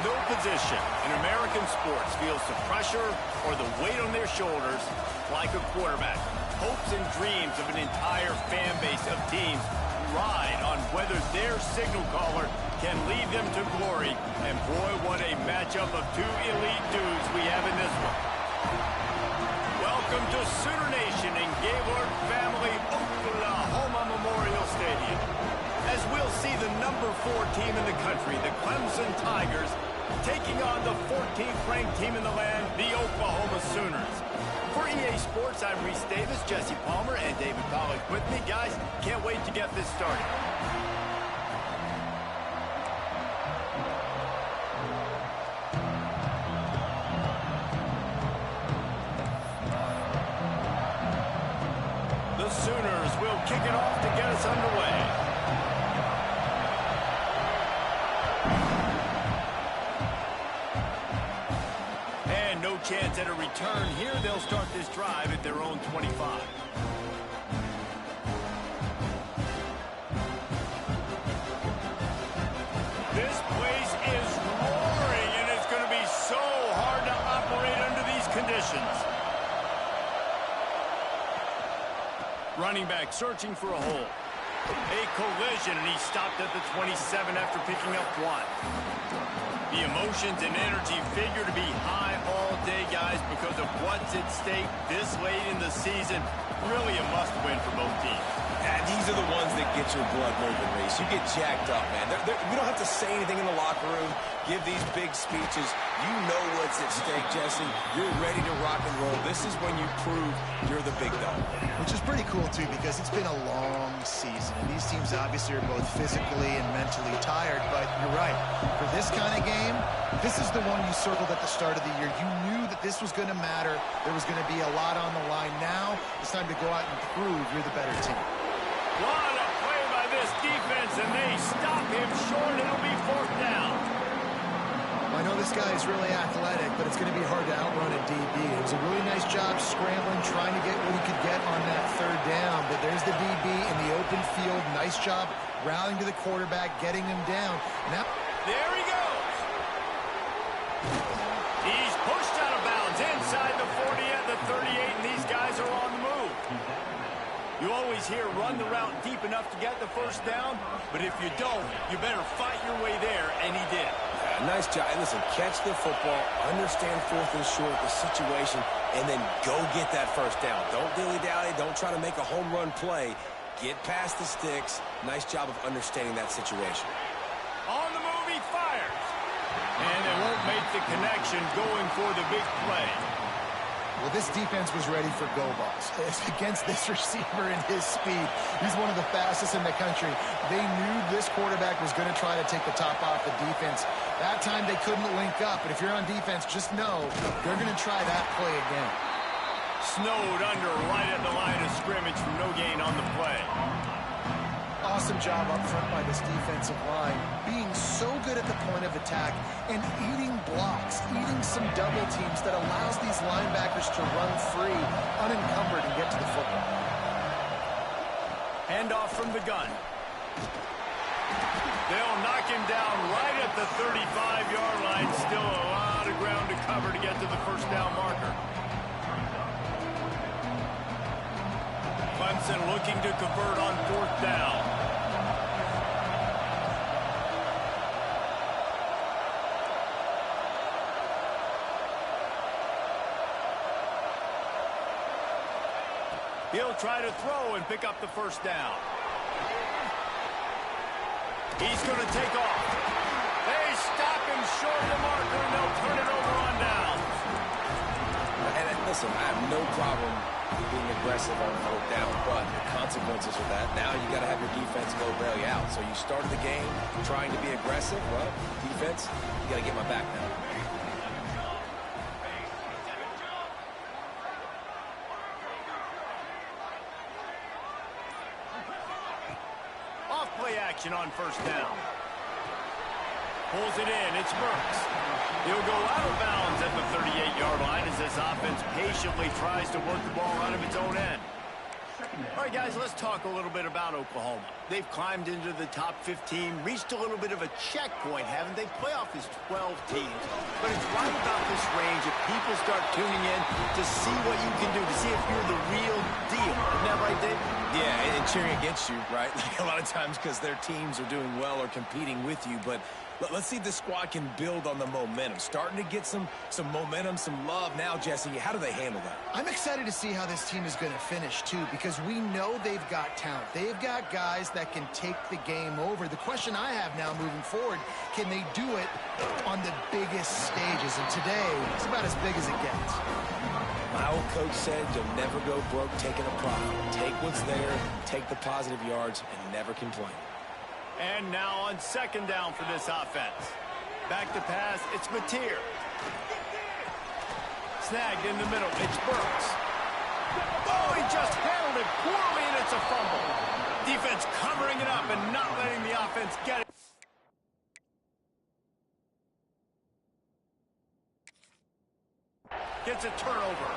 No position in American sports feels the pressure or the weight on their shoulders like a quarterback. Hopes and dreams of an entire fan base of teams ride on whether their signal caller can lead them to glory. And boy, what a matchup of two elite dudes we have in this one. Welcome to Sooner Nation in Gaylord Family Oklahoma Memorial Stadium. As we'll see the number 4 team in the country, the Clemson Tigers, taking on the 14th ranked team in the land, the Oklahoma Sooners. For EA Sports, I'm Reese Davis, Jesse Palmer, and David Pollack with me. Guys, can't wait to get this started. The Sooners will kick it off to get us underway. Chance at a return here. They'll start this drive at their own 25. This place is roaring, and it's going to be so hard to operate under these conditions. Running back searching for a hole. A collision, and he stopped at the 27 after picking up 1. The emotions and energy figure to be high all day, guys, because of what's at stake this late in the season. Really a must-win for both teams. And these are the ones that get your blood moving, Reese. You get jacked up, man. We don't have to say anything in the locker room, give these big speeches. You know what's at stake, Jesse. You're ready to rock and roll. This is when you prove you're the big dog. Which is pretty cool, too, because it's been a long season. And these teams obviously are both physically and mentally tired. But you're right. For this kind of game, this is the one you circled at the start of the year. You knew that this was going to matter. There was going to be a lot on the line. Now it's time to go out and prove you're the better team. What a play by this defense, and they stop him short. It'll be 4th down. I know this guy is really athletic, but it's going to be hard to outrun a DB. It was a really nice job scrambling, trying to get what he could get on that 3rd down. But there's the DB in the open field. Nice job rallying to the quarterback, getting him down. Now, there he goes. He's pushed out of bounds inside the 40 at the 38, and these guys are on the move. You always hear run the route deep enough to get the 1st down, but if you don't, you better fight your way there, and he did. Nice job. And listen, catch the football, understand 4th and short, the situation, and then go get that 1st down. Don't dilly-dally. Don't try to make a home run play. Get past the sticks. Nice job of understanding that situation. On the move, he fires. And they won't make the connection going for the big play. Well, this defense was ready for go balls. Against this receiver and his speed, he's one of the fastest in the country. They knew this quarterback was going to try to take the top off the defense. That time they couldn't link up, but if you're on defense, just know they're going to try that play again. Snowed under right at the line of scrimmage from no gain on the play. Awesome job up front by this defensive line, being so good at the point of attack and eating blocks, eating some double teams that allows these linebackers to run free, unencumbered, and get to the football. Handoff from the gun. They'll knock him down right at the 35-yard line. Still a lot of ground to cover to get to the 1st down marker. Clemson looking to convert on 4th down. He'll try to throw and pick up the 1st down. He's going to take off. They stop him short of the marker, and they'll turn it over on downs. And listen, I have no problem being aggressive on 4th down, but the consequences of that, now you got to have your defense go bail you out. So you started the game trying to be aggressive. Well, defense, you got to get my back now. Play action on 1st down. Pulls it in. It's Burks. He'll go out of bounds at the 38-yard line as this offense patiently tries to work the ball out of its own end. All right, guys, let's talk a little bit about Oklahoma. They've climbed into the top 15, reached a little bit of a checkpoint, haven't they? Playoff is 12 teams. But it's right about this range that people start tuning in to see what you can do, to see if you're the real deal. Isn't that right, Dave? Yeah, and cheering against you, right? Like a lot of times because their teams are doing well or competing with you. But let's see if this squad can build on the momentum. Starting to get some momentum, some love now, Jesse. How do they handle that? I'm excited to see how this team is going to finish, too, because we know they've got talent. They've got guys that can take the game over. The question I have now moving forward, can they do it on the biggest stages? And today, it's about as big as it gets. My old coach said you'll never go broke taking a profit. Take what's there, take the positive yards, and never complain. And now on second down for this offense. Back to pass, it's Mateer. Snagged in the middle, it's Burks. Oh, he just handled it poorly, and it's a fumble. Defense covering it up and not letting the offense get it. Gets a turnover.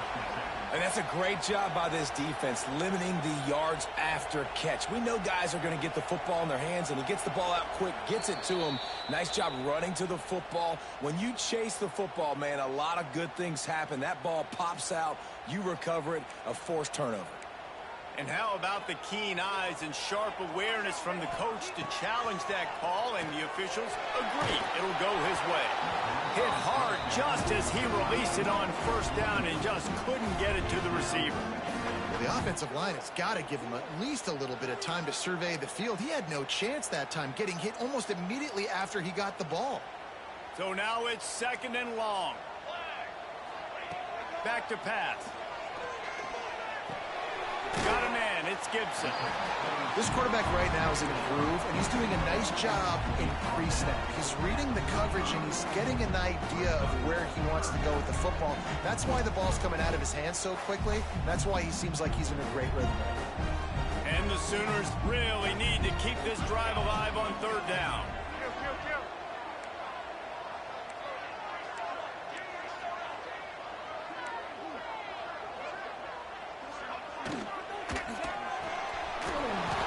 And that's a great job by this defense, limiting the yards after catch. We know guys are going to get the football in their hands, and he gets the ball out quick, gets it to him. Nice job running to the football. When you chase the football, man, a lot of good things happen. That ball pops out, you recover it, a forced turnover. And how about the keen eyes and sharp awareness from the coach to challenge that call, and the officials agree it'll go his way. Hit hard just as he released it on first down and just couldn't get it to the receiver. Well, the offensive line has got to give him at least a little bit of time to survey the field. He had no chance that time, getting hit almost immediately after he got the ball. So now it's second and long. Back to pass. Got a man, it's Gibson. This quarterback right now is in a groove, and he's doing a nice job in pre-snap. He's reading the coverage, and he's getting an idea of where he wants to go with the football. That's why the ball's coming out of his hands so quickly. That's why he seems like he's in a great rhythm right now. And the Sooners really need to keep this drive alive on third down.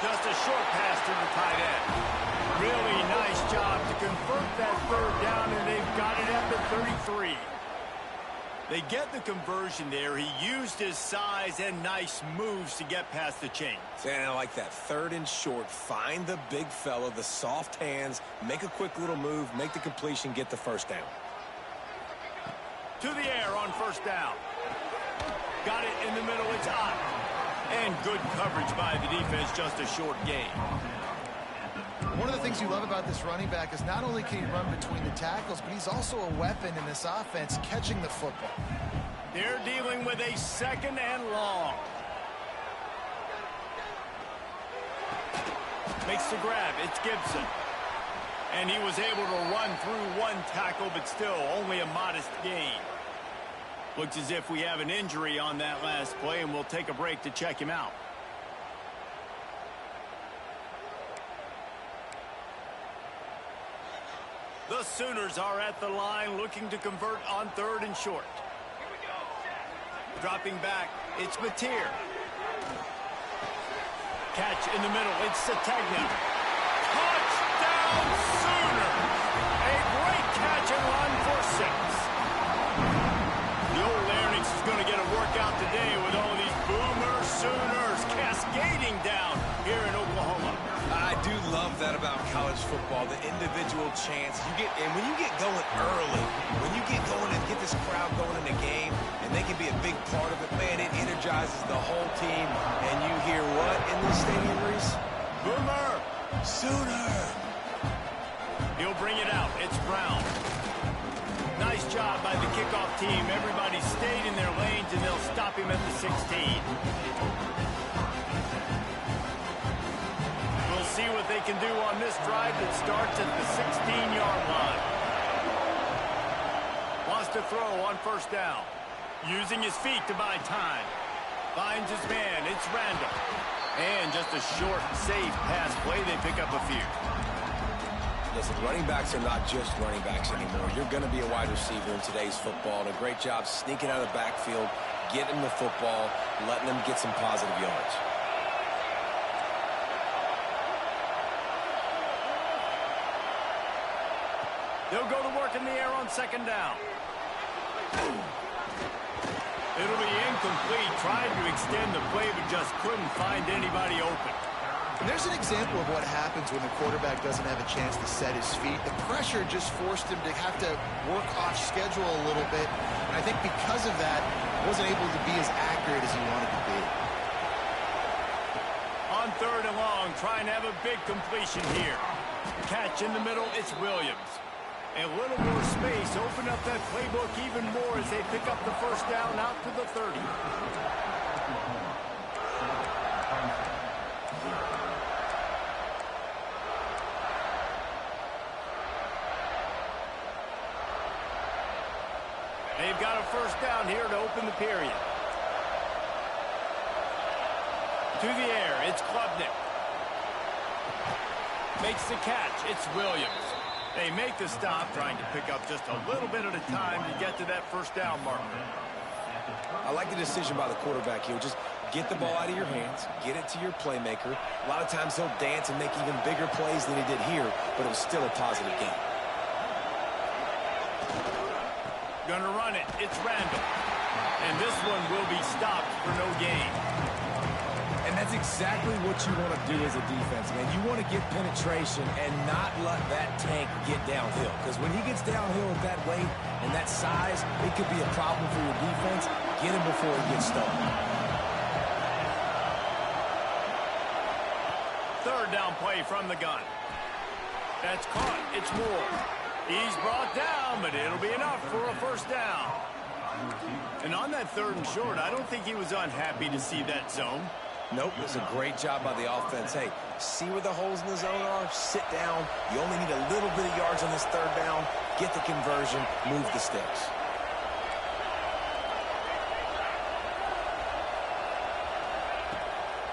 Just a short pass to the tight end. Really nice job to convert that third down, and they've got it at the 33. They get the conversion there. He used his size and nice moves to get past the chain. And I like that. Third and short. Find the big fella, the soft hands, make a quick little move, make the completion, get the first down. To the air on first down. Got it in the middle. It's Ott. And good coverage by the defense, just a short gain. One of the things you love about this running back is not only can he run between the tackles, but he's also a weapon in this offense, catching the football. They're dealing with a second and long. Makes the grab. It's Gibson. And he was able to run through one tackle, but still only a modest gain. Looks as if we have an injury on that last play, and we'll take a break to check him out. The Sooners are at the line looking to convert on third and short. Dropping back, it's Mateer. Catch in the middle, it's Sategna. Touchdown Sooners! A great catch and run for 6. The old Larynx is going to get a workout today with all these Boomer Sooners cascading down here in Oklahoma. I do love that about college football, the individual chance. And when you get going early, when you get going and get this crowd going in the game, and they can be a big part of it, man, it energizes the whole team. And you hear what in this stadium, Reese? Boomer! Sooner! He'll bring it out. It's Brown. Nice job by the kickoff team. Everybody stayed in their lanes, and they'll stop him at the 16. We'll see what they can do on this drive that starts at the 16-yard line. Wants to throw on first down. Using his feet to buy time. Finds his man. It's Randall. And just a short, safe pass play. They pick up a few. Listen, running backs are not just running backs anymore. You're going to be a wide receiver in today's football. And a great job sneaking out of the backfield, getting the football, letting them get some positive yards. They'll go to work in the air on second down. It'll be incomplete. Tried to extend the play, but just couldn't find anybody open. And there's an example of what happens when the quarterback doesn't have a chance to set his feet. The pressure just forced him to have to work off schedule a little bit. And I think because of that, wasn't able to be as accurate as he wanted to be. On third and long, trying to have a big completion here. Catch in the middle, it's Williams. A little more space, open up that playbook even more as they pick up the first down out to the 30. They've got a first down here to open the period. To the air, it's Klubnik. Makes the catch, it's Williams. They make the stop, trying to pick up just a little bit at a time to get to that first down marker. I like the decision by the quarterback here. Just get the ball out of your hands, get it to your playmaker. A lot of times he'll dance and make even bigger plays than he did here, but it was still a positive game. Gonna run it, it's Randall. And this one will be stopped for no gain. And that's exactly what you want to do as a defense, man. You want to get penetration and not let that tank get downhill. Because when he gets downhill at that weight and that size, it could be a problem for your defense. Get him before he gets started. Third down play from the gun. That's caught. It's Moore. He's brought down, but it'll be enough for a first down. And on that third and short, I don't think he was unhappy to see that zone. Nope, it was a great job by the offense. Hey, see where the holes in the zone are? Sit down. You only need a little bit of yards on this third down. Get the conversion. Move the sticks.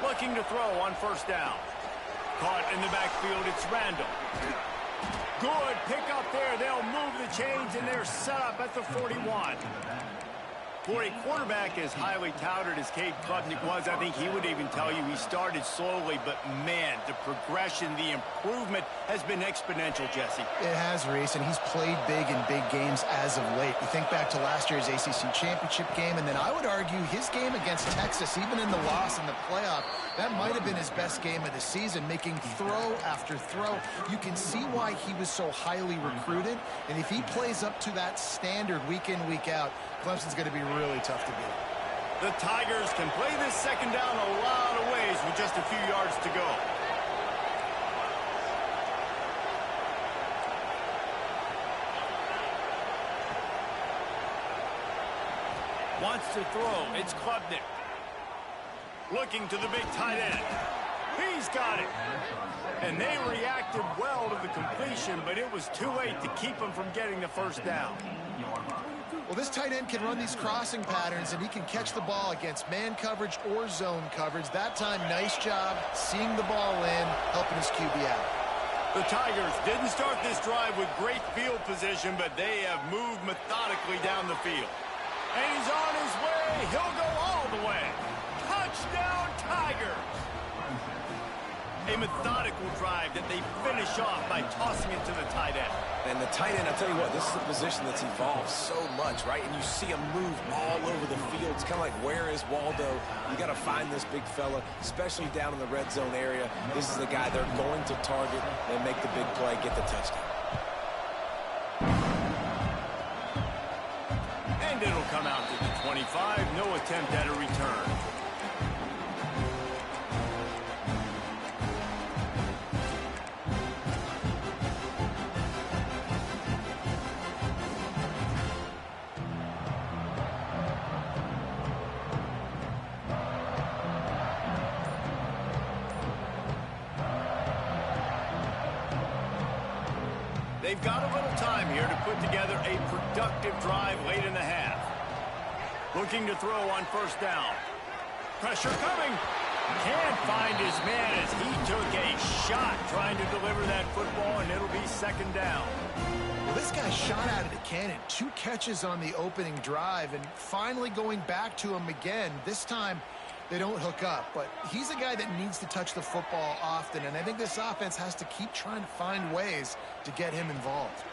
Looking to throw on first down. Caught in the backfield, it's Randall. Good pick up there. They'll move the chains, and they're set up at the 41. For a quarterback as highly touted as Cade Klubnik was, I think he would even tell you he started slowly, but man, the progression, the improvement has been exponential, Jesse. It has, Reese, and he's played big in big games as of late. You think back to last year's ACC championship game, and then I would argue his game against Texas, even in the loss in the playoff, that might have been his best game of the season, making throw after throw. You can see why he was so highly recruited, and if he plays up to that standard week in, week out, Clemson's going to be really tough to beat. The Tigers can play this second down a lot of ways with just a few yards to go. Wants to throw. It's Klubnik. Looking to the big tight end. He's got it. And they reacted well to the completion, but it was too late to keep him from getting the first down. Well, this tight end can run these crossing patterns, and he can catch the ball against man coverage or zone coverage. That time, nice job seeing the ball in, helping his QB out. The Tigers didn't start this drive with great field position, but they have moved methodically down the field. And he's on his way. He'll go all the way. Touchdown, Tigers! A methodical drive that they finish off by tossing it to the tight end. And the tight end, I'll tell you what, this is a position that's evolved so much, right? And you see him move all over the field. It's kind of like, where is Waldo? You got to find this big fella, especially down in the red zone area. This is the guy they're going to target and make the big play, get the touchdown. And it'll come out to the 25. No attempt at a return. They've got a little time here to put together a productive drive late in the half. Looking to throw on first down. Pressure coming. Can't find his man as he took a shot trying to deliver that football, and it'll be second down. Well, this guy shot out of the cannon. 2 catches on the opening drive, and finally going back to him again. This time, they don't hook up. But he's a guy that needs to touch the football often, and I think this offense has to keep trying to find ways to get him involved.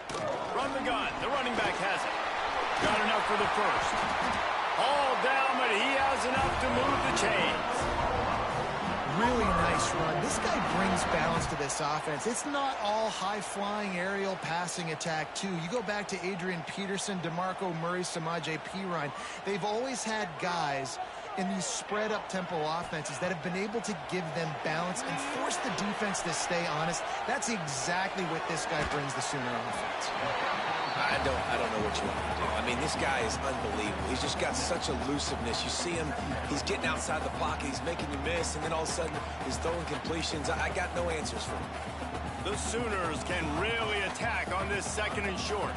Run the gun. The running back has it. Got enough for the first. All down, but he has enough to move the chains. Really nice run. This guy brings balance to this offense. It's not all high-flying aerial passing attack, too. You go back to Adrian Peterson, DeMarco Murray, Samaje Perine. They've always had guys in these spread-up tempo offenses that have been able to give them balance and force the defense to stay honest. That's exactly what this guy brings the Sooner offense. I don't know what you want to do. I mean, this guy is unbelievable. He's just got such elusiveness. You see him, he's getting outside the pocket, he's making you miss, and then all of a sudden he's throwing completions. I got no answers for him. The Sooners can really attack on this 2nd and short.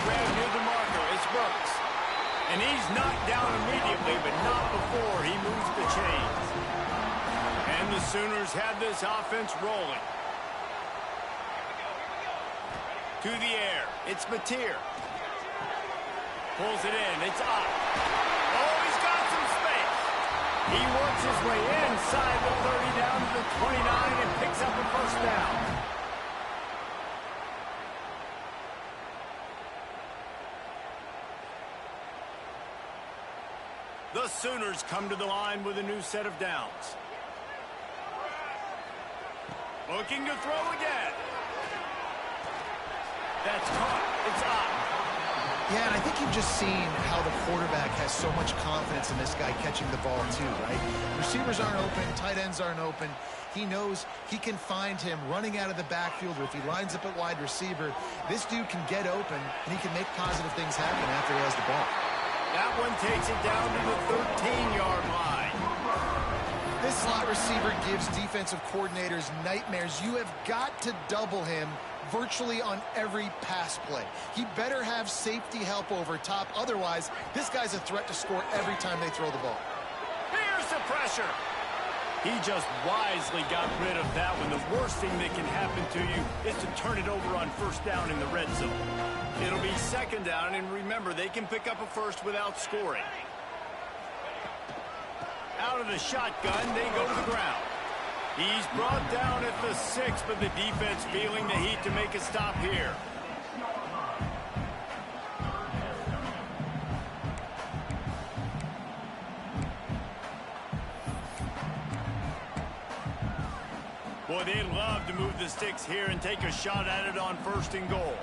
Grab near the marker, it's Brooks. And he's knocked down immediately, but not before he moves the chains. And the Sooners have this offense rolling. To the air, it's Mateer. Pulls it in, it's up. Oh, he's got some space. He works his way inside the 30 down to the 29 and picks up a first down. The Sooners come to the line with a new set of downs. Looking to throw again. That's caught. It's up. Yeah, and I think you've just seen how the quarterback has so much confidence in this guy catching the ball too, right? Receivers aren't open, tight ends aren't open. He knows he can find him running out of the backfield, or if he lines up at wide receiver, this dude can get open, and he can make positive things happen after he has the ball. That one takes it down to the 13-yard line. This slot receiver gives defensive coordinators nightmares. You have got to double him virtually on every pass play. He better have safety help over top. Otherwise, this guy's a threat to score every time they throw the ball. Here's the pressure. He just wisely got rid of that one. The worst thing that can happen to you is to turn it over on first down in the red zone. It'll be 2nd down, and remember, they can pick up a first without scoring. Out of the shotgun, they go to the ground. He's brought down at the 6, but the defense feeling the heat to make a stop here. Boy, they'd love to move the sticks here and take a shot at it on 1st and goal.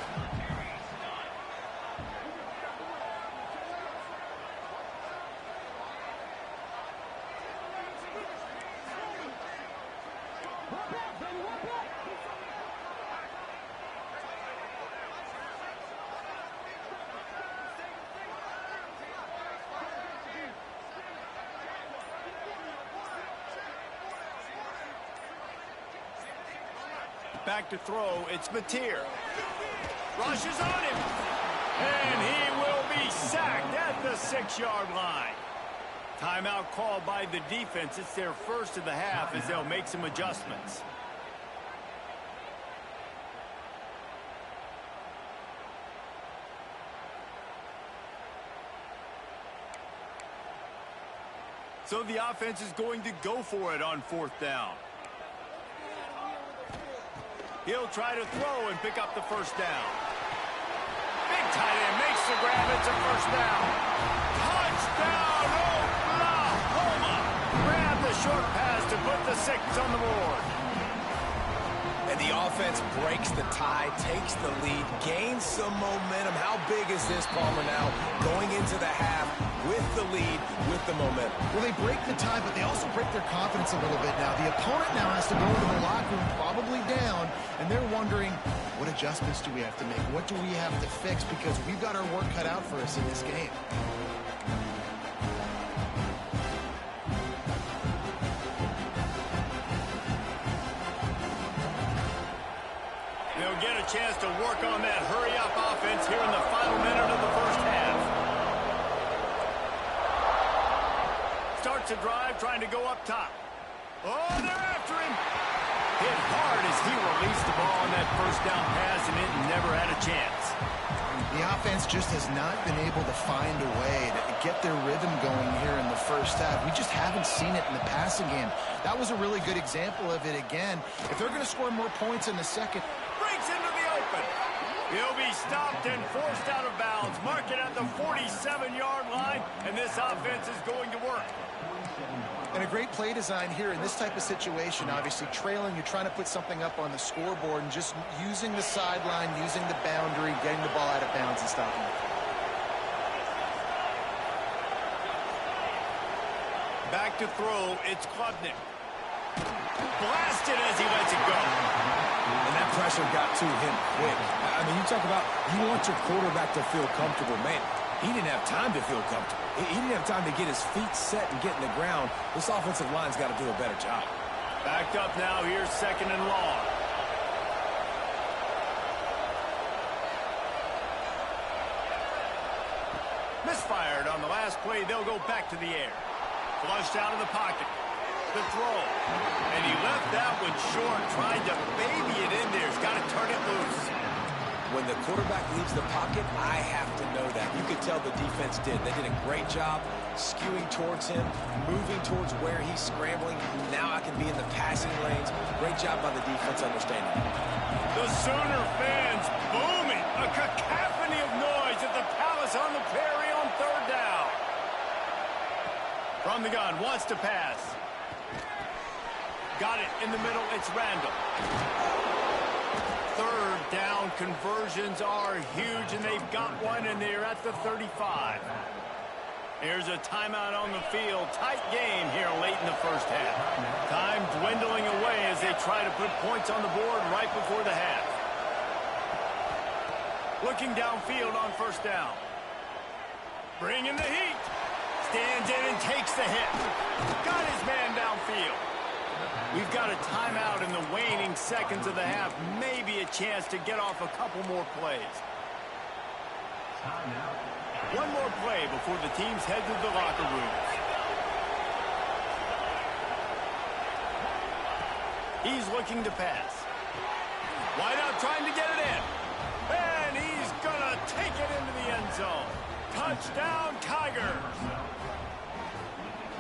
Back to throw, it's Mateer. Rushes on him. And he will be sacked at the 6-yard line. Timeout called by the defense. It's their first of the half as they'll make some adjustments. So the offense is going to go for it on 4th down. He'll try to throw and pick up the first down. Big tight end makes the grab. It's a first down. Touchdown, Oklahoma! Grab the short pass to put the 6 on the board. And the offense breaks the tie, takes the lead, gains some momentum. How big is this, Palmer, now going into the half with the lead, with the momentum? Well, they break the tie, but they also break their confidence a little bit now. The opponent now has to go into the locker room, probably down, and they're wondering, what adjustments do we have to make? What do we have to fix? Because we've got our work cut out for us in this game. They'll get a chance to work on that hurry-up offense here in the final minute of the first half. Starts a drive trying to go up top. Oh, they're after him. Hit hard as he released the ball on that first first down pass, and it never had a chance. The offense just has not been able to find a way to get their rhythm going here in the first half. We just haven't seen it in the passing game. That was a really good example of it again. If they're going to score more points in the second. Breaks into the open. He'll be stopped and forced out of bounds. Mark it at the 47-yard line, and this offense is going to work. And a great play design here in this type of situation. Obviously, trailing, you're trying to put something up on the scoreboard and just using the sideline, using the boundary, getting the ball out of bounds and stopping it. Back to throw, it's Klubnik. Blasted as he lets it go. And that pressure got to him quick. I mean, you talk about you want your quarterback to feel comfortable. Man, he didn't have time to feel comfortable. He didn't have time to get his feet set and get in the ground. This offensive line's got to do a better job. Backed up now, here's 2nd and long. Misfired on the last play, they'll go back to the air. Flushed out of the pocket. The throw. And he left that one short, tried to baby it in there. He's got to turn it loose. When the quarterback leaves the pocket, I have to know that. You could tell the defense did. They did a great job skewing towards him, moving towards where he's scrambling. Now I can be in the passing lanes. Great job by the defense understanding. The Sooner fans booming. A cacophony of noise at the Palace on the Prairie on 3rd down. From the gun, wants to pass. Got it in the middle, it's Randall. 3rd down conversions are huge, and they've got one, and they're at the 35. Here's a timeout on the field. Tight game here late in the first half. Time dwindling away as they try to put points on the board right before the half. Looking downfield on 1st down. Bringing the heat. Stands in and takes the hit. Got his man downfield. We've got a timeout in the waning seconds of the half. Maybe a chance to get off a couple more plays. One more play before the teams head to the locker rooms. He's looking to pass. Wide out trying to get it in. And he's going to take it into the end zone. Touchdown, Tigers.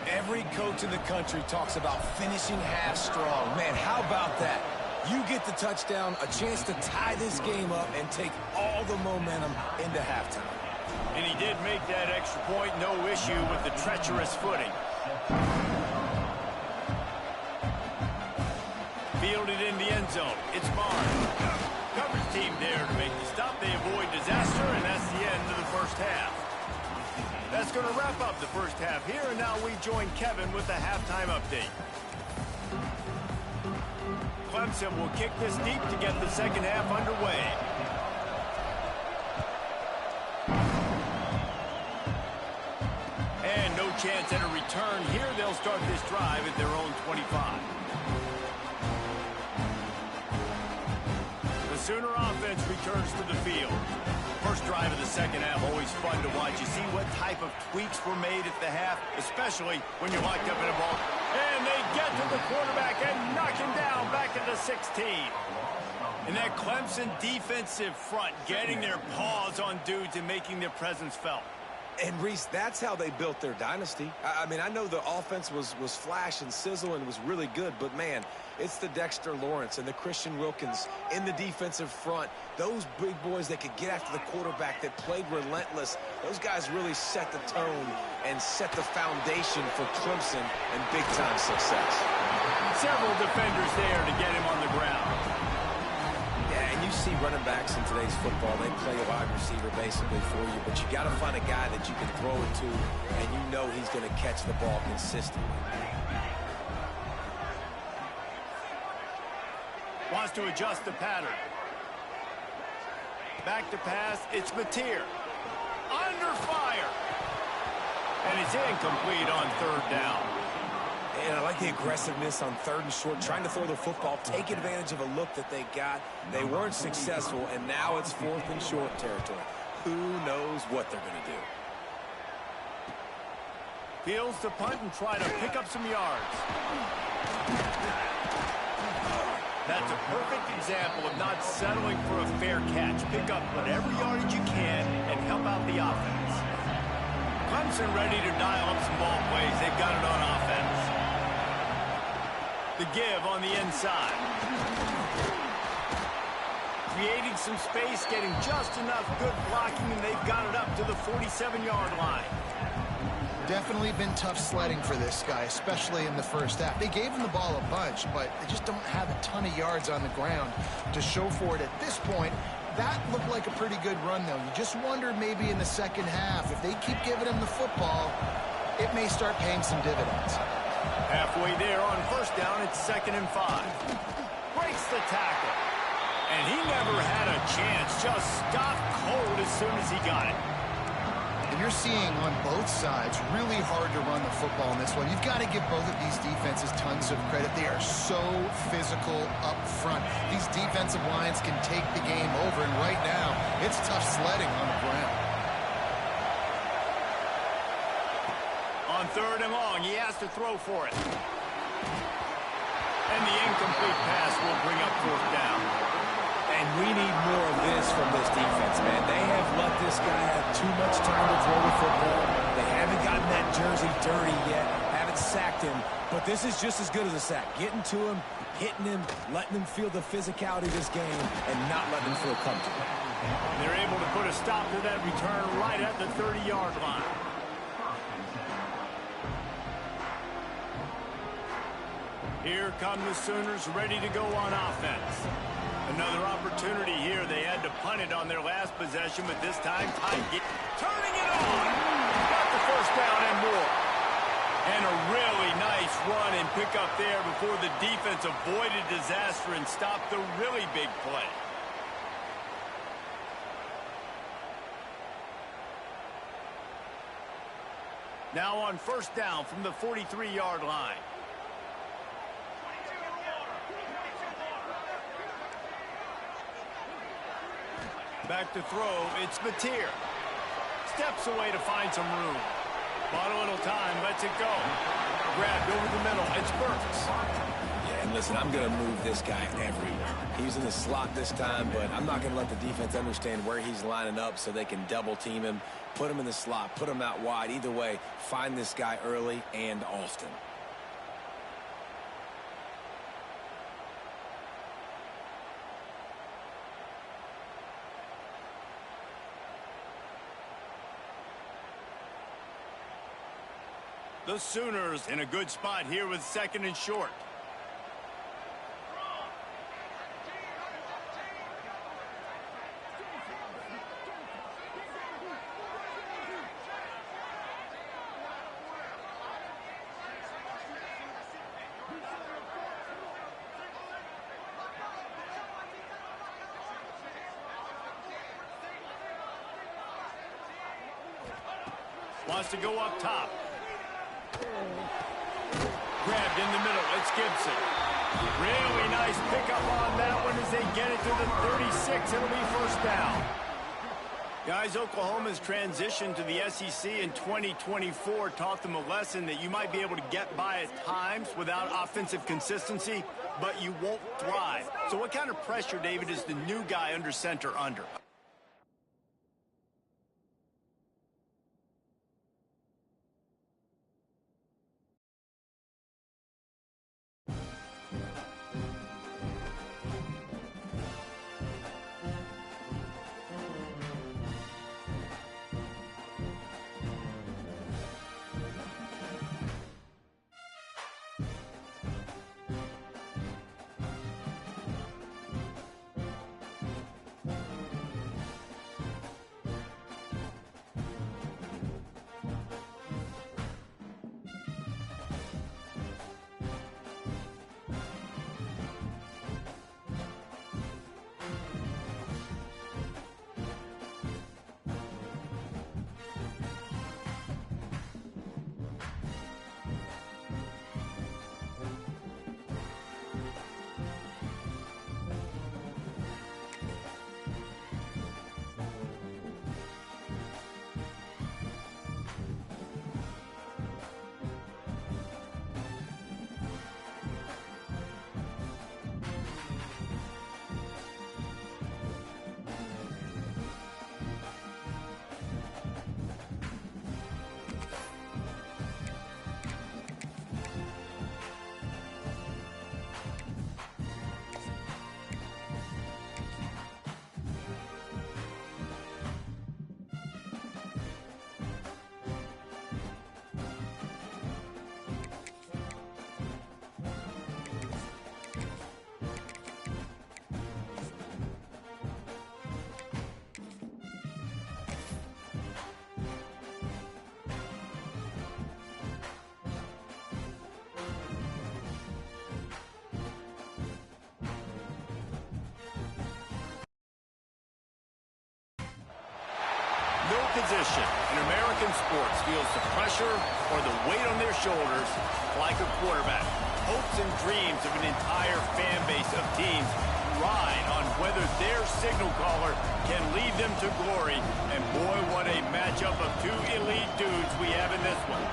Every coach in the country talks about finishing half strong. Man, how about that? You get the touchdown, a chance to tie this game up and take all the momentum into halftime. And he did make that extra point, no issue with the treacherous footing. Fielded in the end zone. It's Barnes. Coverage team there to make the stop. They avoid disaster, and that's the end of the first half. That's going to wrap up the first half here, and now we join Kevin with the halftime update. Clemson will kick this deep to get the second half underway. And no chance at a return here. They'll start this drive at their own 25. The Sooner offense returns to the field. First drive of the second half, always fun to watch. You see what type of tweaks were made at the half, especially when you're locked up in a ball. And they get to the quarterback and knock him down back at the 16. And that Clemson defensive front getting their paws on dudes and making their presence felt. And, Reese, that's how they built their dynasty. I mean, I know the offense was flash and sizzle and was really good, but, man, it's the Dexter Lawrence and the Christian Wilkins in the defensive front. Those big boys that could get after the quarterback, that played relentless. Those guys really set the tone and set the foundation for Clemson and big-time success. Several defenders there to get him on the ground. Yeah, and you see running backs in today's football, they play a wide receiver basically for you, but you got to find a guy that you can throw it to, and you know he's going to catch the ball consistently. Wants to adjust the pattern. Back to pass, it's Mateer. Under fire. And it's incomplete on 3rd down. And I like the aggressiveness on 3rd and short, trying to throw the football, take advantage of a look that they got. They weren't successful, and now it's 4th and short territory. Who knows what they're going to do? Fields to punt and try to pick up some yards. That's a perfect example of not settling for a fair catch. Pick up whatever yardage you can and help out the offense. Clemson ready to dial up some ball plays. They've got it on offense. The give on the inside. Creating some space, getting just enough good blocking, and they've got it up to the 47-yard line. Definitely been tough sledding for this guy, especially in the first half. They gave him the ball a bunch, but they just don't have a ton of yards on the ground to show for it at this point. That looked like a pretty good run, though. You just wondered maybe in the second half, if they keep giving him the football, it may start paying some dividends. Halfway there on first down, it's 2nd and 5. Breaks the tackle. And he never had a chance, just stopped cold as soon as he got it. And you're seeing on both sides really hard to run the football in this one. You've got to give both of these defenses tons of credit. They are so physical up front. These defensive lines can take the game over, and right now, it's tough sledding on the ground. On 3rd and long, he has to throw for it. And the incomplete pass will bring up 4th down. And we need more of this from this defense, man. They have let this guy have too much time to throw the football. They haven't gotten that jersey dirty yet, haven't sacked him. But this is just as good as a sack. Getting to him, hitting him, letting him feel the physicality of this game, and not letting him feel comfortable. They're able to put a stop to that return right at the 30-yard line. Here come the Sooners ready to go on offense. Another opportunity here. They had to punt it on their last possession, but this time, turning it on. Got the first down and more. And a really nice run and pick up there before the defense avoided disaster and stopped the really big play. Now on first down from the 43-yard line. Back to throw, it's Mateer. Steps away to find some room. Bought a little time, lets it go. Grabbed over the middle, it's Burks. Yeah, and listen, I'm going to move this guy everywhere. He's in the slot this time, but I'm not going to let the defense understand where he's lining up so they can double team him, put him in the slot, put him out wide. Either way, find this guy early and often. The Sooners in a good spot here with 2nd and short. Wants to go up top. Grabbed in the middle, it's Gibson. Really nice pickup on that one as they get it to the 36. It'll be first down. Guys, Oklahoma's transition to the SEC in 2024 taught them a lesson that you might be able to get by at times without offensive consistency, but you won't thrive. So what kind of pressure, David, is the new guy under center under? position in American sports feels the pressure or the weight on their shoulders like a quarterback. Hopes and dreams of an entire fan base of teams ride on whether their signal caller can lead them to glory. And boy, what a matchup of two elite dudes we have in this one.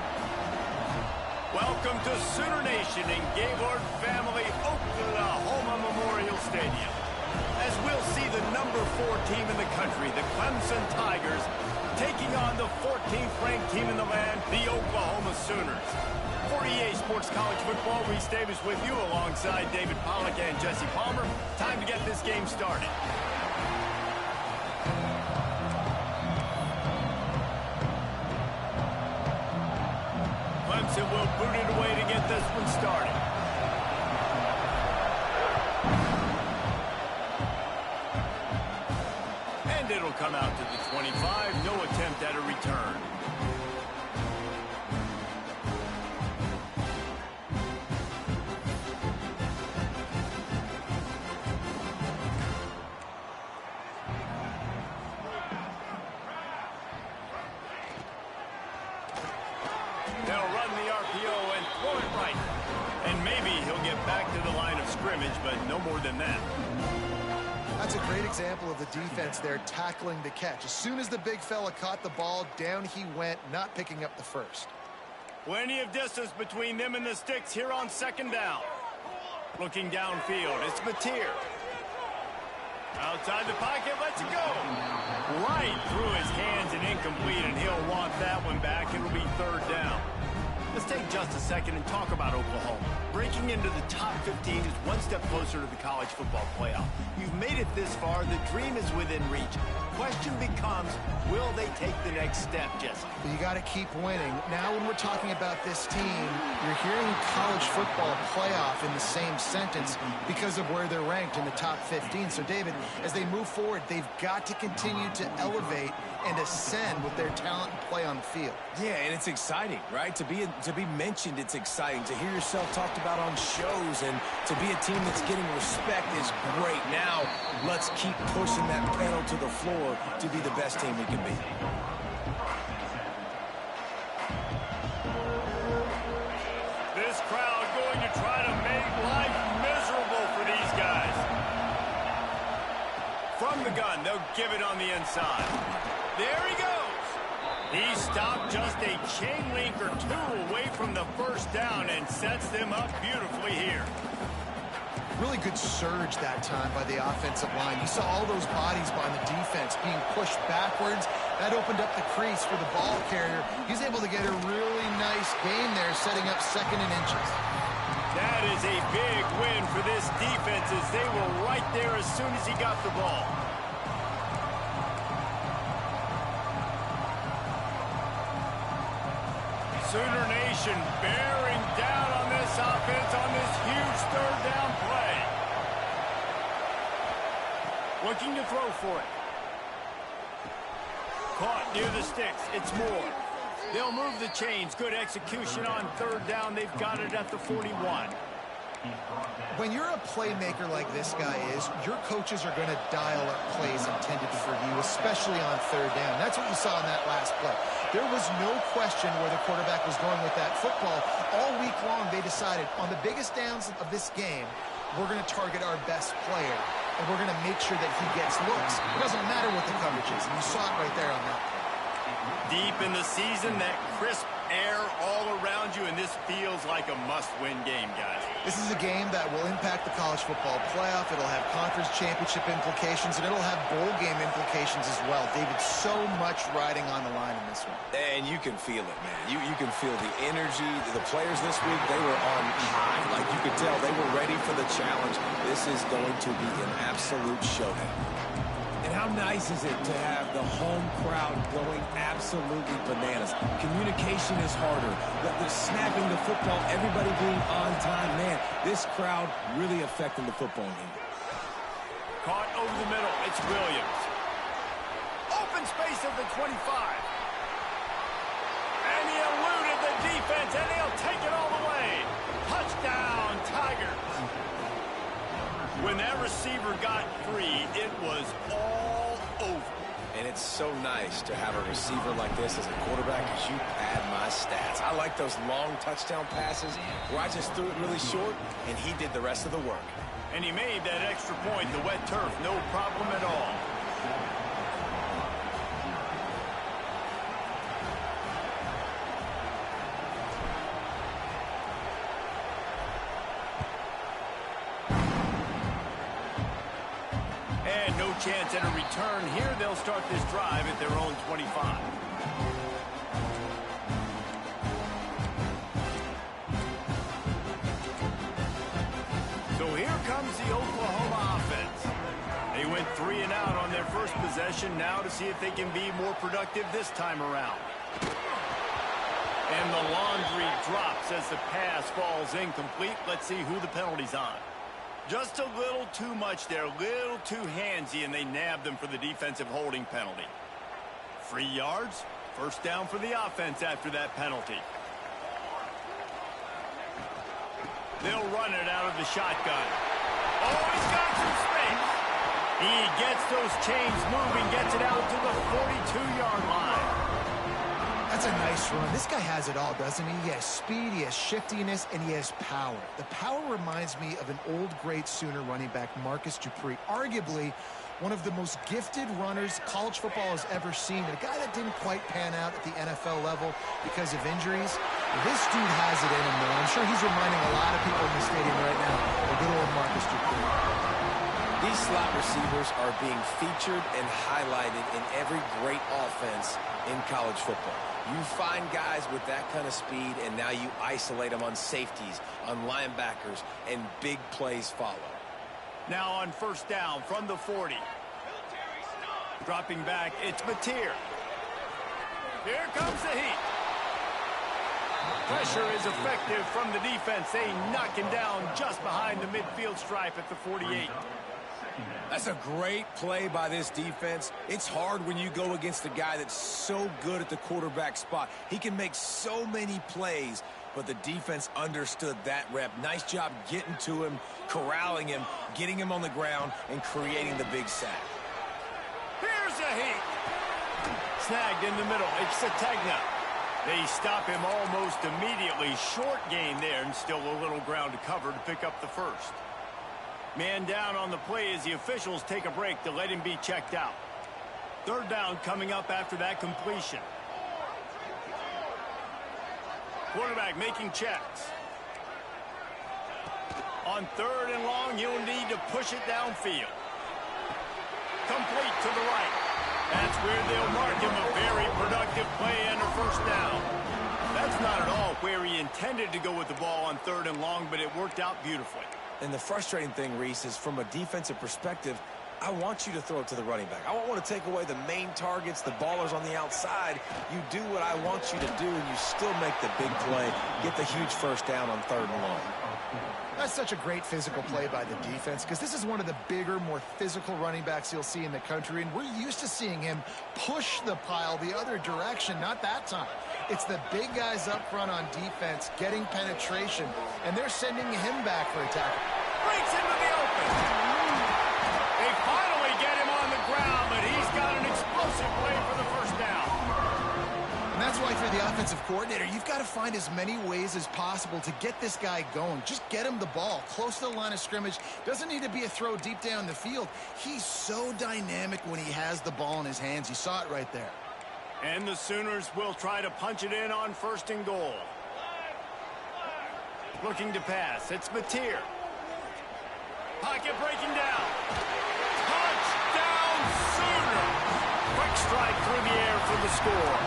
Welcome to Sooner Nation in Gaylord Family Oklahoma Memorial Stadium. As we'll see the number 4 team in the country, the Clemson Tigers, taking on the 14th ranked team in the land, the Oklahoma Sooners. For EA Sports College Football, Reese Davis with you alongside David Pollack and Jesse Palmer. Time to get this game started. Clemson will boot it away to get this one started. And it'll come out to the 25. No attempt at a return. They'll run the RPO and throw it right. And maybe he'll get back to the line of scrimmage, but no more than that. That's a great example of the defense there tackling the catch. As soon as the big fella caught the ball, down he went, not picking up the first. Plenty of distance between them and the sticks here on second down. Looking downfield, it's Mateer. Outside the pocket, lets it go. Right through his hands and incomplete, and he'll want that one back. It'll be third down. Let's take just a second and talk about Oklahoma. Breaking into the top 15 is one step closer to the college football playoff. You've made it this far. The dream is within reach. Question becomes, will they take the next step, Jesse? You got to keep winning. Now when we're talking about this team, you're hearing college football playoff in the same sentence because of where they're ranked in the top 15. So, David, as they move forward, they've got to continue to elevate and ascend with their talent and play on the field. Yeah, and it's exciting, right? To be mentioned, it's exciting. To hear yourself talked about on shows and to be a team that's getting respect is great. Now, let's keep pushing that pedal to the floor to be the best team we can be. This crowd going to try to make life miserable for these guys. From the gun, they'll give it on the inside. There he goes. He stopped just a chain link or two away from the first down and sets them up beautifully here. Really good surge that time by the offensive line. You saw all those bodies by the defense being pushed backwards. That opened up the crease for the ball carrier. He's able to get a really nice gain there, setting up second and inches. That is a big win for this defense as they were right there as soon as he got the ball. Sooner Nation bearing down on this offense on this huge third down play. Looking to throw for it. Caught near the sticks. It's Moore. They'll move the chains. Good execution on third down. They've got it at the 41. When you're a playmaker like this guy is, your coaches are going to dial up plays intended for you, especially on third down. That's what you saw in that last play. There was no question where the quarterback was going with that football. All week long, they decided on the biggest downs of this game, we're going to target our best player, and we're going to make sure that he gets looks. It doesn't matter what the coverage is, and you saw it right there on that play. Deep in the season, that crisp air all around you, and this feels like a must-win game, guys. This is a game that will impact the college football playoff. It'll have conference championship implications, and it'll have bowl game implications as well. David, so much riding on the line in this one. And you can feel it, man. You can feel the energy. The players this week, they were on high. Like you could tell, they were ready for the challenge. This is going to be an absolute showdown. And how nice is it to have the home crowd going absolutely bananas? Communication is harder. The snapping the football, everybody being on time. Man, this crowd really affecting the football game. Caught over the middle. It's Williams. Open space at the 25. And he eluded the defense, and he'll take it all the way. Touchdown, Tigers. When that receiver got free, it was all over. And it's so nice to have a receiver like this as a quarterback as you pad my stats. I like those long touchdown passes where I just threw it really short, and he did the rest of the work. And he made that extra point, the wet turf, no problem at all. And no chance at a return here. They'll start this drive at their own 25. So here comes the Oklahoma offense. They went 3 and out on their first possession. Now to see if they can be more productive this time around. And the laundry drops as the pass falls incomplete. Let's see who the penalty's on. Just a little too much there, a little too handsy, and they nabbed them for the defensive holding penalty. 3 yards, first down for the offense after that penalty. They'll run it out of the shotgun. Oh, he's got some space. He gets those chains moving, gets it out to the 42-yard line. That's a nice run. This guy has it all, doesn't he? He has speed, he has shiftiness, and he has power. The power reminds me of an old, great Sooner running back, Marcus Dupree. Arguably one of the most gifted runners college football has ever seen. And a guy that didn't quite pan out at the NFL level because of injuries. This dude has it in him, though. I'm sure he's reminding a lot of people in the stadium right now of good old Marcus Dupree. These slot receivers are being featured and highlighted in every great offense in college football. You find guys with that kind of speed, and now you isolate them on safeties, on linebackers, and big plays follow. Now on first down from the 40. Dropping back, it's Mateer. Here comes the heat. Pressure is effective from the defense. They knock him down just behind the midfield stripe at the 48. That's a great play by this defense. It's hard when you go against a guy that's so good at the quarterback spot. He can make so many plays, but the defense understood that rep. Nice job getting to him, corralling him, getting him on the ground, and creating the big sack. Here's a heat. Snagged in the middle. It's Sategna. They stop him almost immediately. Short gain there, and still a little ground to cover to pick up the first. Man down on the play as the officials take a break to let him be checked out. Third down coming up after that completion. Quarterback making checks. On third and long, you'll need to push it downfield. Complete to the right. That's where they'll mark him a very productive play and a first down. That's not at all where he intended to go with the ball on third and long, but it worked out beautifully. And the frustrating thing, Reese, is from a defensive perspective, I want you to throw it to the running back. I don't want to take away the main targets, the ballers on the outside. You do what I want you to do, and you still make the big play, get the huge first down on third and long. That's such a great physical play by the defense because this is one of the bigger, more physical running backs you'll see in the country, and we're used to seeing him push the pile the other direction. Not that time. It's the big guys up front on defense getting penetration, and they're sending him back for a tackle. Breaks into the open. They finally get him on the ground, but he's got an explosive play for the first down. And that's why for the offensive coordinator, you've got to find as many ways as possible to get this guy going. Just get him the ball close to the line of scrimmage. Doesn't need to be a throw deep down the field. He's so dynamic when he has the ball in his hands. You saw it right there. And the Sooners will try to punch it in on first and goal. Looking to pass. It's Mateer. Pocket breaking down. Touchdown Sooners! Quick strike through the air for the score.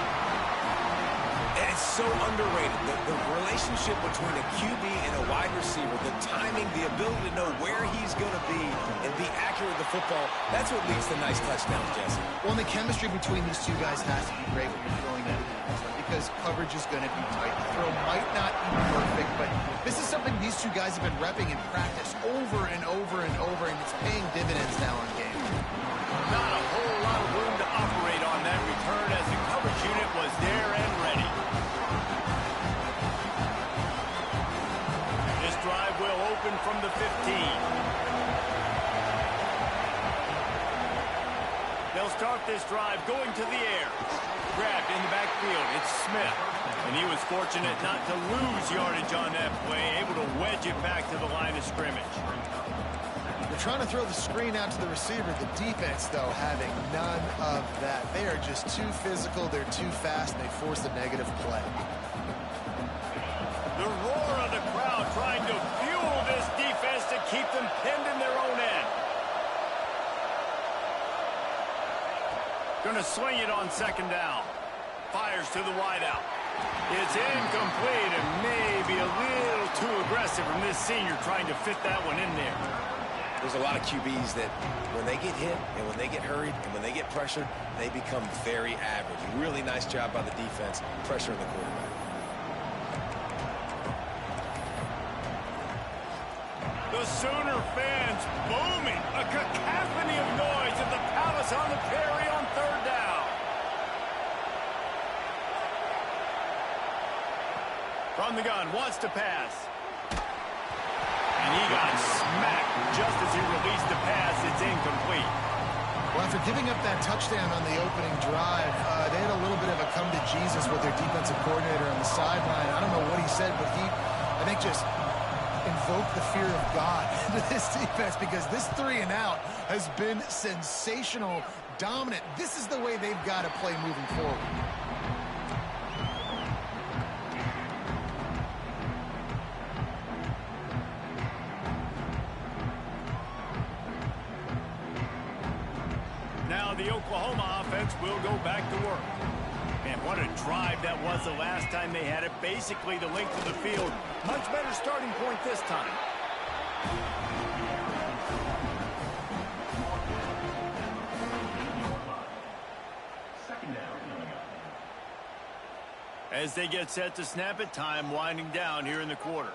And it's so underrated. The relationship between a QB and a wide receiver, the timing, the ability to know where he's going to be and be accurate with the football, that's what leads to nice touchdowns, Jesse. Well, and the chemistry between these two guys has to be great when you're throwing that because coverage is going to be tight. The throw might not be perfect, but this is something these two guys have been repping in practice over and over and over, and it's paying dividends now in game. Not a whole lot of room to operate on that return as the coverage unit was there and ready. This drive will open from the 15. They'll start this drive going to the air. Grabbed in the backfield. It's Smith. And he was fortunate not to lose yardage on that play, able to wedge it back to the line of scrimmage. They're trying to throw the screen out to the receiver. The defense, though, having none of that. They are just too physical. They're too fast, and they force a negative play. The roar of the crowd trying to fuel this defense to keep them pinned in their own end. Going to swing it on second down. Fires to the wideout. It's incomplete and maybe a little too aggressive from this senior trying to fit that one in there. There's a lot of QBs that when they get hit and when they get hurried and when they get pressured, they become very average. Really nice job by the defense pressuring the quarterback. The Sooner fans booming. A cacophony of noise at the Palace on the Prairie on third down. From the gun, wants to pass. And he got smacked just as he released the pass. It's incomplete. Well, after giving up that touchdown on the opening drive, they had a little bit of a come to Jesus with their defensive coordinator on the sideline. I don't know what he said, but he, I think, just invoked the fear of God into this defense because this 3-and-out has been sensational, dominant. This is the way they've got to play moving forward. Now the Oklahoma offense will go back to work. Man, what a drive that was the last time they had it. Basically the length of the field. Much better starting point this time. As they get set to snap it, time winding down here in the quarter.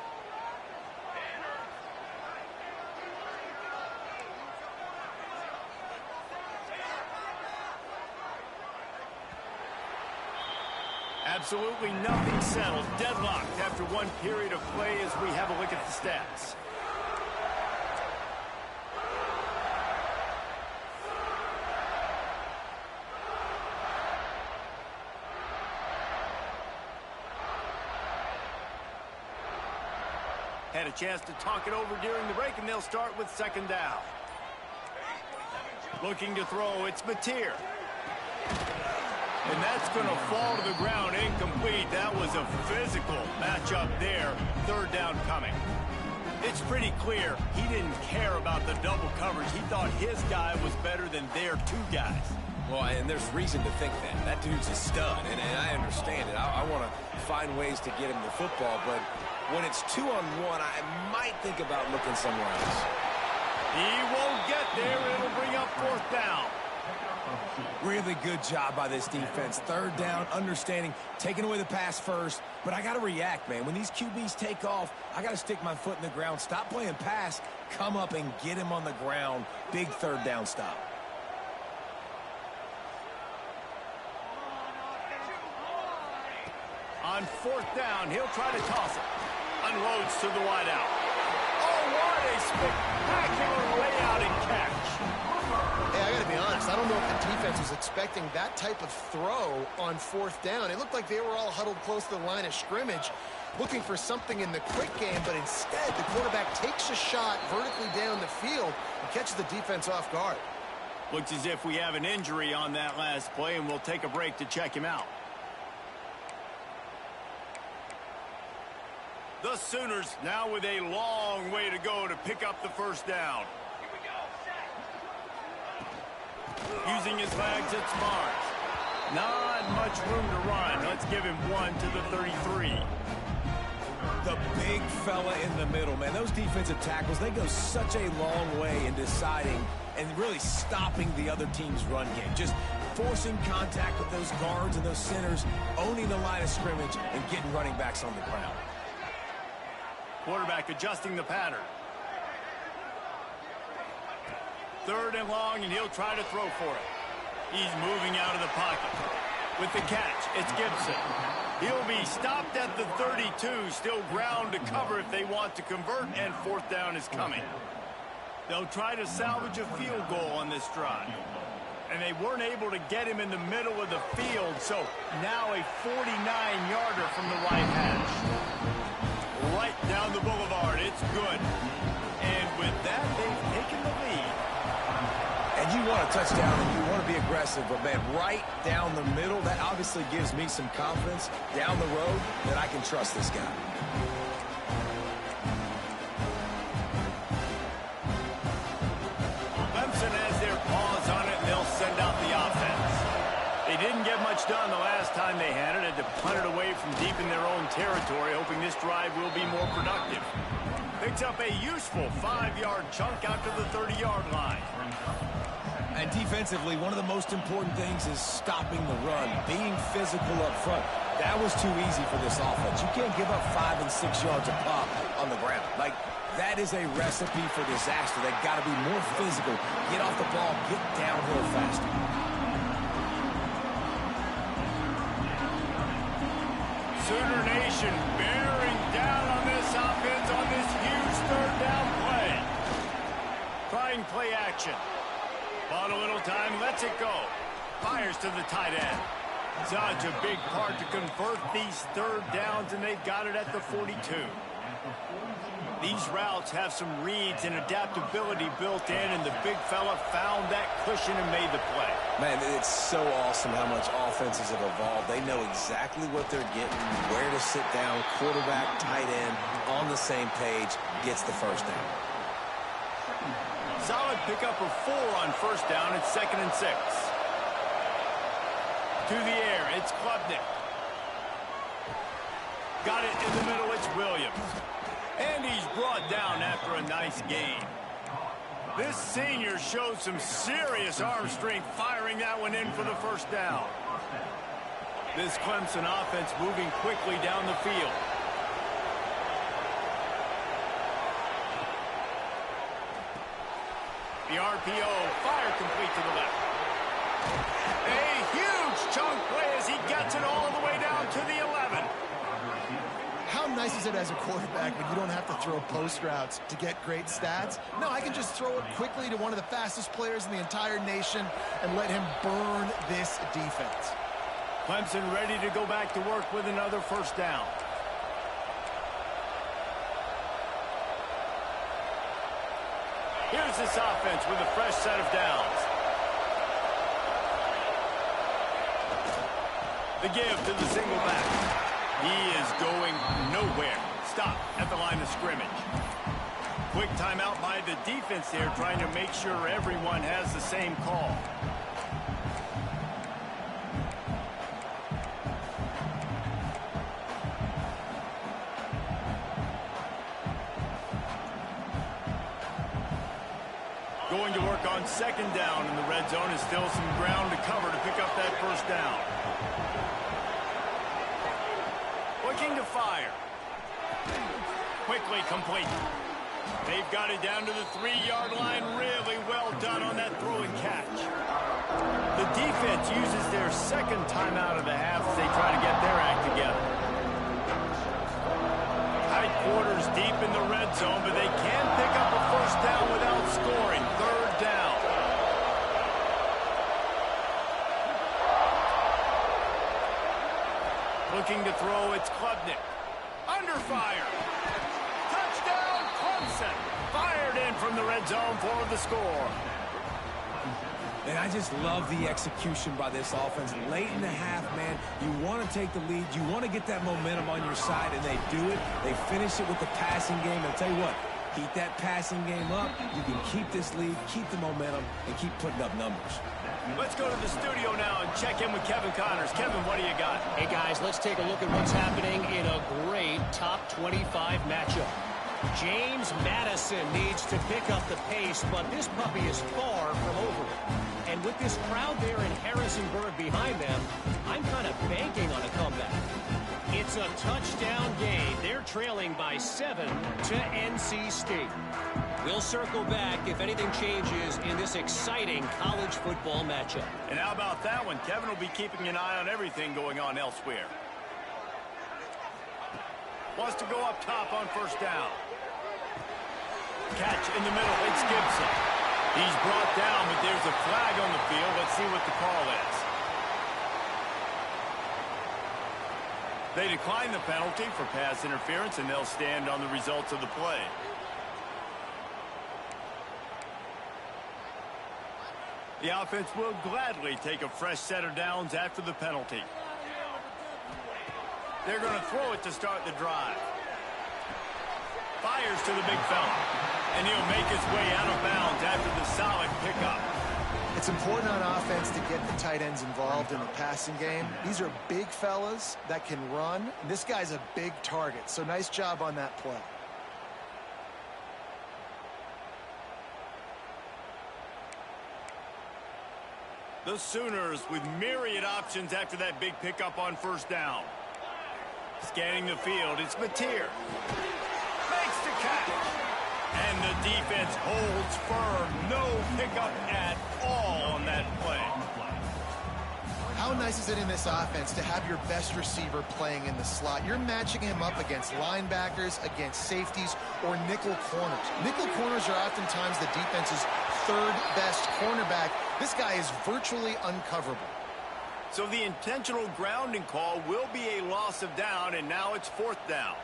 Absolutely nothing settled. Deadlocked after one period of play as we have a look at the stats. Had a chance to talk it over during the break, and they'll start with second down. Looking to throw, it's Mateer. And that's going to fall to the ground, incomplete. That was a physical matchup there. Third down coming. It's pretty clear he didn't care about the double coverage. He thought his guy was better than their two guys. Well, and there's reason to think that. That dude's a stud, and I understand it. I want to find ways to get him the football, but when it's 2-on-1, I might think about looking somewhere else. He won't get there. It'll bring up fourth down. Really good job by this defense. Third down, understanding, taking away the pass first. But I got to react, man. When these QBs take off, I got to stick my foot in the ground. Stop playing pass. Come up and get him on the ground. Big third down stop. On fourth down, he'll try to toss it. Unloads to the wideout. Oh, what a spectacular layout and catch. Hey, I got to be honest. I don't know if the defense was expecting that type of throw on fourth down. It looked like they were all huddled close to the line of scrimmage, looking for something in the quick game, but instead the quarterback takes a shot vertically down the field and catches the defense off guard. Looks as if we have an injury on that last play, and we'll take a break to check him out. The Sooners now with a long way to go to pick up the first down. Using his legs, it's Barnes. Not much room to run. Let's give him one to the 33. The big fella in the middle, man. Those defensive tackles, they go such a long way in deciding and really stopping the other team's run game. Just forcing contact with those guards and those centers, owning the line of scrimmage, and getting running backs on the ground. Quarterback adjusting the pattern. Third and long, and he'll try to throw for it. He's moving out of the pocket. With the catch, it's Gibson. He'll be stopped at the 32, still ground to cover if they want to convert, and fourth down is coming. They'll try to salvage a field goal on this drive. And they weren't able to get him in the middle of the field, so now a 49-yarder from the right hash. Right down the boulevard, it's good. And with that, they've taken the lead. And you want a touchdown and you want to be aggressive, but man, right down the middle, that obviously gives me some confidence down the road that I can trust this guy. Clemson has their paws on it, and they'll send out the offense. They didn't get much done the last time they had it. Had to punt it away from deep in their own territory, hoping this drive will be more productive. Picks up a useful 5-yard chunk out to the 30-yard line. And defensively, one of the most important things is stopping the run, being physical up front. That was too easy for this offense. You can't give up 5 and 6 yards a pop on the ground. Like, that is a recipe for disaster. They've got to be more physical, get off the ball, get downhill faster. Sooner Nation bearing down on this offense on this huge third down play. Trying play action. Bought a little time, lets it go. Fires to the tight end. Such a big part to convert these third downs, and they've got it at the 42. These routes have some reads and adaptability built in, and the big fella found that cushion and made the play. Man, it's so awesome how much offenses have evolved. They know exactly what they're getting, where to sit down, quarterback, tight end, on the same page, gets the first down. Solid pickup of 4 on first down. It's 2nd and 6. To the air, it's Klubnik. Got it in the middle, it's Williams. And he's brought down after a nice gain. This senior showed some serious arm strength firing that one in for the first down. This Clemson offense moving quickly down the field. The RPO, fire complete to the left. A huge chunk play as he gets it all the way down to the 11. How nice is it as a quarterback when you don't have to throw post routes to get great stats? No, I can just throw it quickly to one of the fastest players in the entire nation and let him burn this defense. Clemson ready to go back to work with another first down. Here's this offense with a fresh set of downs. The give to the single back. He is going nowhere. Stop at the line of scrimmage. Quick timeout by the defense there, trying to make sure everyone has the same call. Going to work on 2nd down in the red zone. Is still some ground to cover to pick up that first down. Looking to fire. Quickly complete. They've got it down to the 3-yard line. Really well done on that throw and catch. The defense uses their 2nd timeout of the half as they try to get their act together. Tight quarters deep in the red zone, but they can pick up a first down without scoring. 3rd down. Looking to throw, it's Klubnik. Under fire. Touchdown, Clemson. Fired in from the red zone for the score. And I just love the execution by this offense. Late in the half, man, you want to take the lead. You want to get that momentum on your side, and they do it. They finish it with the passing game. And I'll tell you what, keep that passing game up. You can keep this lead, keep the momentum, and keep putting up numbers. Let's go to the studio now and check in with Kevin Connors. Kevin, what do you got? Hey, guys, let's take a look at what's happening in a great top 25 matchup. James Madison needs to pick up the pace, but this puppy is far from over it. And with this crowd there in Harrisonburg behind them, I'm kind of banking on a comeback. It's a touchdown game. They're trailing by 7 to NC State. We'll circle back if anything changes in this exciting college football matchup. And how about that one? Kevin will be keeping an eye on everything going on elsewhere. Wants to go up top on first down. Catch in the middle. It's Gibson. He's brought down, but there's a flag on the field. Let's see They decline the penalty for pass interference, and they'll stand on the results of the play. The offense will gladly take a fresh set of downs after the penalty. They're going to throw it to start the drive. Fires to the big fella. And he'll make his way out of bounds after the solid pickup. It's important on offense to get the tight ends involved in the passing game. These are big fellas that can run. This guy's a big target, so nice job on that play. The Sooners with myriad options after that big pickup on first down. Scanning the field, it's Mateer. Makes the catch. And the defense holds firm. No pickup at all on that play. How nice is it in this offense to have your best receiver playing in the slot? You're matching him up against linebackers, against safeties, or nickel corners. Nickel corners are oftentimes the defense's third best cornerback. This guy is virtually uncoverable. So the intentional grounding call will be a loss of down, and now it's fourth down.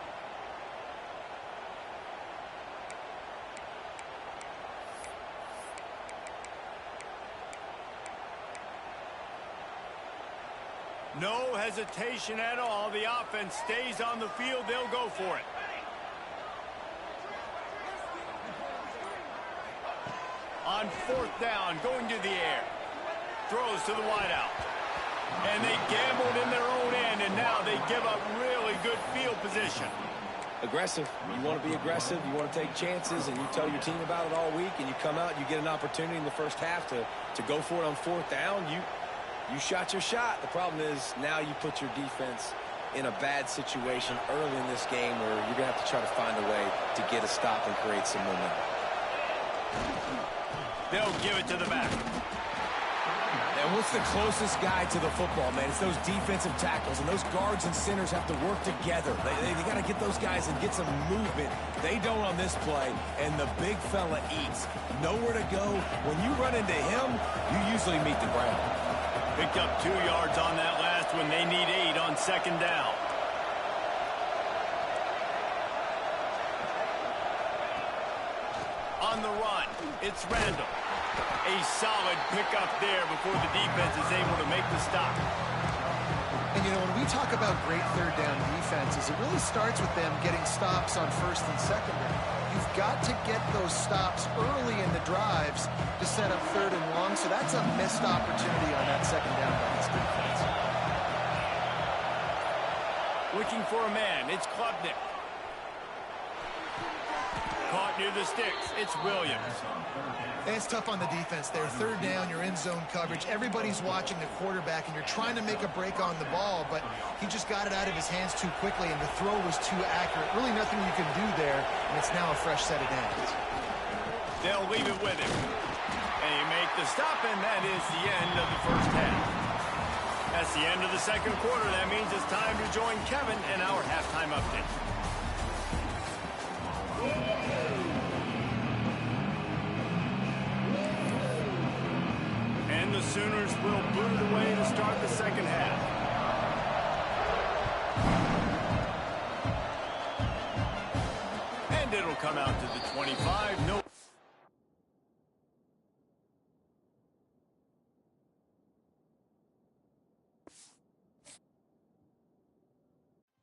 No hesitation at all. The offense stays on the field. They'll go for it. On fourth down, going to the air. Throws to the wideout. And they gambled in their own end, and now they give up really good field position. Aggressive. You want to be aggressive. You want to take chances, and you tell your team about it all week, and you come out, you get an opportunity in the first half to go for it on fourth down. You shot your shot. The problem is now you put your defense in a bad situation early in this game where you're going to have to try to find a way to get a stop and create some momentum. They'll give it to the back. And what's the closest guy to the football, man? It's those defensive tackles, and those guards and centers have to work together. They got to get those guys and get some movement. They don't on this play, and the big fella eats. Nowhere to go. When you run into him, you usually meet the ground. Picked up 2 yards on that last one. They need 8 on second down. On the run, it's Randall. A solid pickup there before the defense is able to make the stop. And, you know, when we talk about great third down defenses, it really starts with them getting stops on first and second down. You've got to get those stops early in the drives to set up third and long, so that's a missed opportunity on that second down by this defense. Looking for a man, it's Klubnik. Caught near the sticks, it's Williams. And it's tough on the defense there. Third down, you're in zone coverage. Everybody's watching the quarterback, and you're trying to make a break on the ball, but he just got it out of his hands too quickly, and the throw was too accurate. Really nothing you can do there, and it's now a fresh set of downs. They'll leave it with him. And he make the stop, and that is the end of the first half. That's the end of the second quarter. That means it's time to join Kevin in our halftime update. And the Sooners will boot it away to start the second half. And it'll come out to the 25. No